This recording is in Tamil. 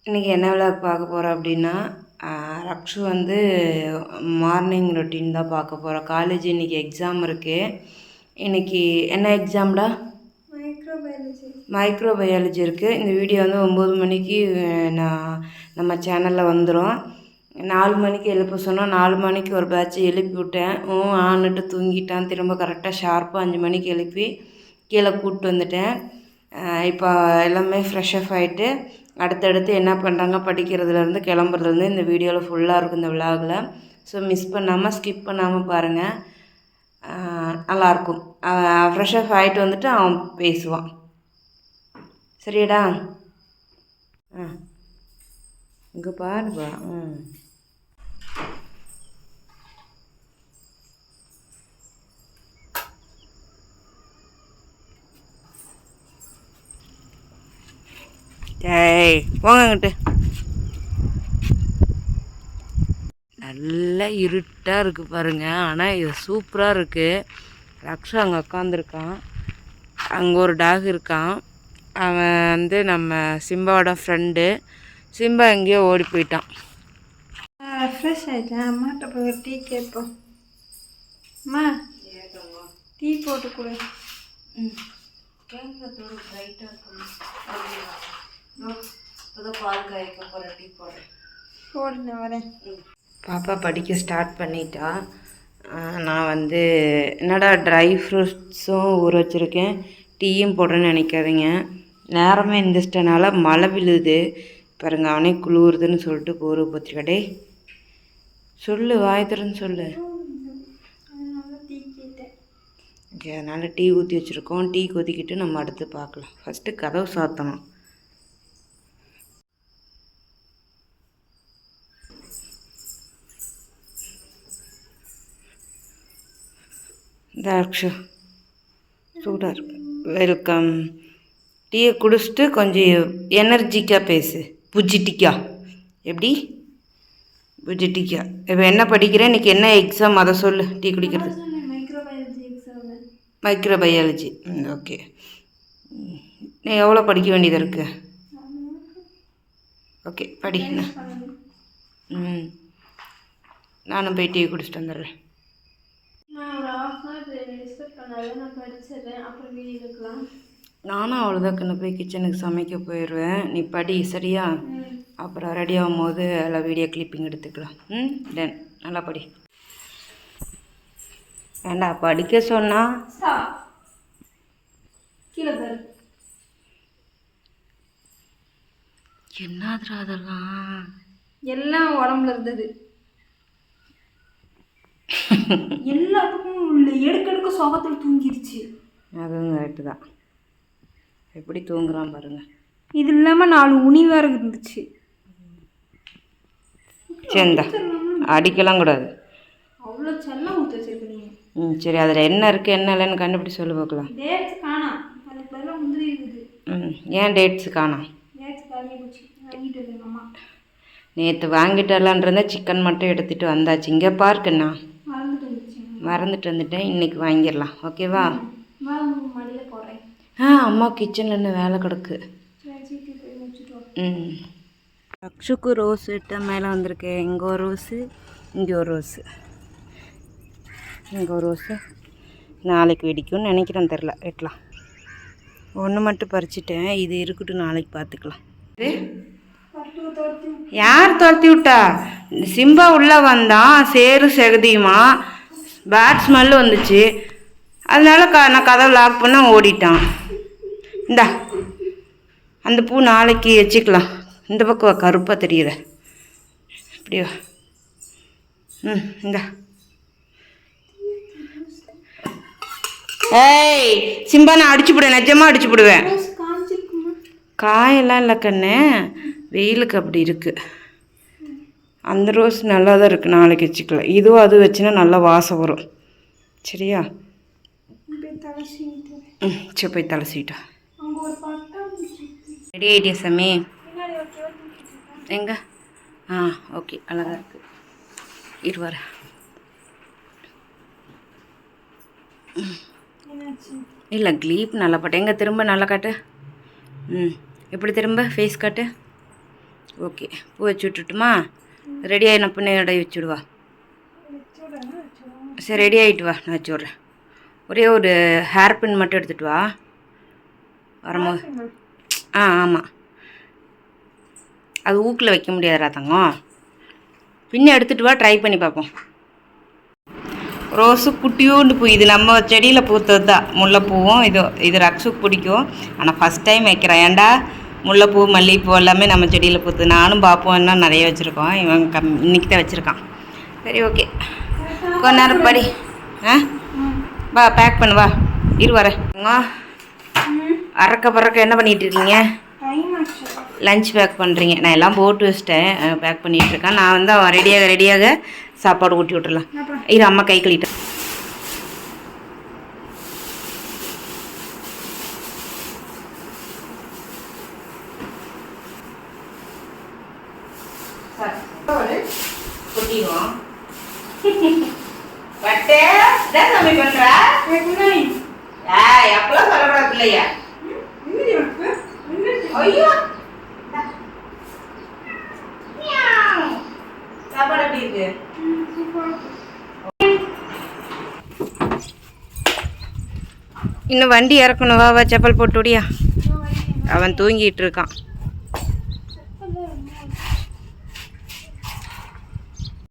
இன்றைக்கி என்ன விளாக் பார்க்க போகிறோம் அப்படின்னா, ரக்ஷு வந்து மார்னிங் ரொட்டீன் தான் பார்க்க போகிறோம். காலேஜ் இன்றைக்கி எக்ஸாம் இருக்குது. இன்றைக்கி என்ன எக்ஸாம்டா? மைக்ரோபயாலஜி இருக்குது. இந்த வீடியோ வந்து 9 மணிக்கு நம்ம சேனலில் வந்துடும். 4 மணிக்கு எழுப்ப சொன்னால் 4 மணிக்கு ஒரு பேட்ச் எழுப்பி விட்டேன். ஆன்னுட்டு தூங்கிட்டான். திரும்ப கரெக்டாக ஷார்ப்பாக 5 மணிக்கு எழுப்பி கீழே கூப்பிட்டு வந்துட்டேன். இப்போ எல்லாமே ஃப்ரெஷ் அப் ஆகிட்டு அடுத்தடுத்து என்ன பண்ணுறாங்க படிக்கிறதுலேருந்து கிளம்புறதுலேருந்து இந்த வீடியோவில் ஃபுல்லாக இருக்கும் இந்த விலாகில். ஸோ மிஸ் பண்ணாமல் ஸ்கிப் பண்ணாமல் பாருங்கள், நல்லாயிருக்கும். ஃப்ரெஷ் அப் ஆகிட்டு வந்துட்டு அவன் பேசுவான். சரியாடா? இங்கே பாருப்பா. ஏய் போங்கங்கிட்டு. நல்லா இருட்டாக இருக்குது பாருங்கள். ஆனால் இது சூப்பராக இருக்குது. ரக்ஷா அங்கே உட்காந்துருக்கான். அங்கே ஒரு டாக் இருக்கான். அவன் வந்து நம்ம சிம்பாவோட ஃப்ரெண்டு. சிம்பா எங்கேயோ ஓடி போயிட்டான். ஃப்ரெஷ் ஆகிட்டேன். அம்மாட்ட போய் டீ கேட்போம். அம்மா டீ போட்டு கொடு. கேங்கத்தோடு ப்ரைட்டாக இருக்கும். பால் காய்க்க போகிற டீ போடுங்க வரேன். பாப்பா படிக்க ஸ்டார்ட் பண்ணிட்டா. நான் வந்து என்னடா ட்ரை ஃப்ரூட்ஸும் ஊற வச்சுருக்கேன், டீயும் போடுறேன்னு நினைக்காதீங்க. நேரமே எந்திரிச்சிட்டனால மழை விழுது பாருங்க. அவனே குளிருதுன்னு சொல்லிட்டு ஊற பத்திரிக்கடே சொல்லு, வாய்த்துறன்னு சொல்லு. ஓகே, அதனால் டீ ஊற்றி வச்சுருக்கோம். டீ கொதிக்கிட்டு நம்ம அடுத்து பார்க்கலாம். ஃபஸ்ட்டு கதவு சாத்தணும். தாக்ஷு சூடாக இருக்கு. வெல்கம். டீயை குடிச்சிட்டு கொஞ்சம் எனர்ஜிக்காக பேசு. புஜிட்டிக்கா எப்படி? புஜிட்டிக்கா. இப்போ என்ன படிக்கிறேன், இன்றைக்கி என்ன எக்ஸாம் அதை சொல்லு. டீ குடிக்கிறது மைக்ரோபயாலஜி. ஓகே. நீ எவ்வளோ படிக்க வேண்டியது இருக்குது? ஓகே படி. நானும் போய் டீ குடிச்சிட்டு வந்துடுறேன். நானும் அவ்வளோதான் கண்ணு போய் கிச்சனுக்கு சமைக்க போயிடுவேன். நீ படி சரியா? அப்புறம் ரெடி ஆகும் போது எல்லாம் வீடியோ கிளிப்பிங் எடுத்துக்கலாம். தென் நல்லா படி. ஏண்டா படிக்க சொன்னா என்னதுரா அதெல்லாம்? எல்லாம் உடம்புல இருந்தது. எல்லாத்துக்கும் எடுக்க சோகத்தில் தூங்கிருச்சு. அதுவும் கரெக்டு தான். எப்படி தூங்குறான் பாருங்க. இது இல்லாமல் 4 உனி வேறு இருந்துச்சு. சரிந்தா அடிக்கலாம் கூடாது. அவ்வளோ செல்லம் ஊற்றி வச்சிருக்கீங்க. சரி, அதில் என்ன இருக்குது என்ன இல்லைன்னு கண்டுபிடிச்சி சொல்லி பார்க்கலாம். டேட்ஸ் காணாம், அதுக்கு பதிலாக முந்திரி இருக்குது. ஏன் டேட்ஸ் காணாம்? டேட்ஸ் காலி போச்சு. வாங்கிட்டு வரேன் அம்மா. நேற்று வாங்கிட்டு வரலான்றதா சிக்கன் மட்டும் எடுத்துகிட்டு வந்தாச்சு. இங்கே பார்க்குண்ணா மறந்துட்டு வந்துட்டேன். இன்றைக்கி வாங்கிடலாம். ஓகேவா? மடியில் போடுறேன். அம்மா கிச்சனில் இன்னும் வேலை கிடக்கு. ரக்ஷுக்கு ரோஸ் இட்ட மேலே வந்திருக்கேன். இங்கே ஒரு ரோஸு, இங்கே ஒரு ரோஸு, இங்கே ஒரு ரோஸு. நாளைக்கு வெடிக்கும்னு நினைக்கிறேன், தெரில. வெட்டலாம். ஒன்று மட்டும் பறிச்சிட்டேன். இது இருக்கட்டும், நாளைக்கு பார்த்துக்கலாம். யார் துரத்தி விட்டா? சிம்பா உள்ளே வந்தான். சேரு செகதியுமா பேட் ஸ்மெல்லு வந்துச்சு. அதனால நான் கதவை லாக் பண்ண ஓடிட்டான். இந்தா அந்த பூ நாளைக்கு வச்சுக்கலாம். இந்த பக்கம் கருப்பாக தெரியுற அப்படியா? இந்தா. ஏய் சிம்பா, நான் அடிச்சு விடுவேன், நிஜமாக அடிச்சு விடுவேன். காயெல்லாம் இல்லை கண்ணு, வெயிலுக்கு அப்படி இருக்குது. அந்த ரோஸ் நல்லா தான் இருக்குது, நாளைக்கு வச்சுக்கலாம். இதுவும் அது வச்சுன்னா நல்லா வாசம் வரும். சரியா? சரி போய் தலை சீட்டா. ரெடி ஆகிட்டியா சாமி? எங்க? ஓகே, அழகாக இருக்குது. இருவார இல்லை க்ளீப் நல்லா போட்டேன். எங்கே திரும்ப நல்லா காட்டு. எப்படி திரும்ப ஃபேஸ் காட்டு. ஓகே பூ வச்சு விட்டுட்டுமா? ரெடி ஆகி நான் பின்ன வச்சுடுவா. சரி ரெடி ஆகிட்டு வா, நான் வச்சு விட்றேன். ஒரே ஒரு ஹேர் பின் மட்டும் எடுத்துகிட்டு வா வரும்போது. ஆமாம், அது ஊக்கில் வைக்க முடியாதுடா தங்கம். பின்ன எடுத்துகிட்டு வா, ட்ரை பண்ணி பார்ப்போம். ரோஸு குட்டியோண்டு பூ, இது நம்ம செடியில் பூத்தது தான். முல்லைப்பூவும் இது ரக்ஸுக்கு பிடிக்கும். ஆனால் ஃபஸ்ட் டைம் வைக்கிறேன். ஏன்டா முல்லைப்பூ மல்லிகைப்பூ எல்லாமே நம்ம செடியில் பூத்து. நானும் பார்ப்போம், இன்னும் நிறைய வச்சுருக்கோம். இவன் இன்றைக்கி தான் வச்சுருக்கான். சரி ஓகே, கொஞ்ச நேரம் படி. வா பேக் பண்ணு, வா இரு வரேன். அறக்க பறக்க என்ன பண்ணிகிட்டு இருக்கீங்க? லஞ்ச் பேக் பண்ணுறீங்க. நான் எல்லாம் போட்டு வச்சிட்டேன், பேக் பண்ணிகிட்ருக்கேன். நான் வந்து அவன் ரெடியாக சாப்பாடு ஊட்டி விட்டுறலாம். இரு அம்மா கை கழுவிட்டேன். கொட்டிடுவோம். பட்டு இதான் தம்பி பண்ணுறா. எப்பெல்லாம் சொல்லக்கூடாது இல்லையா? ஐயோ சாப்பாடு எப்படி இருக்கு? இன்னும் வண்டி இறக்கணும். வா செப்பல் போட்டு விடியா. அவன் தூங்கிட்டு இருக்கான்.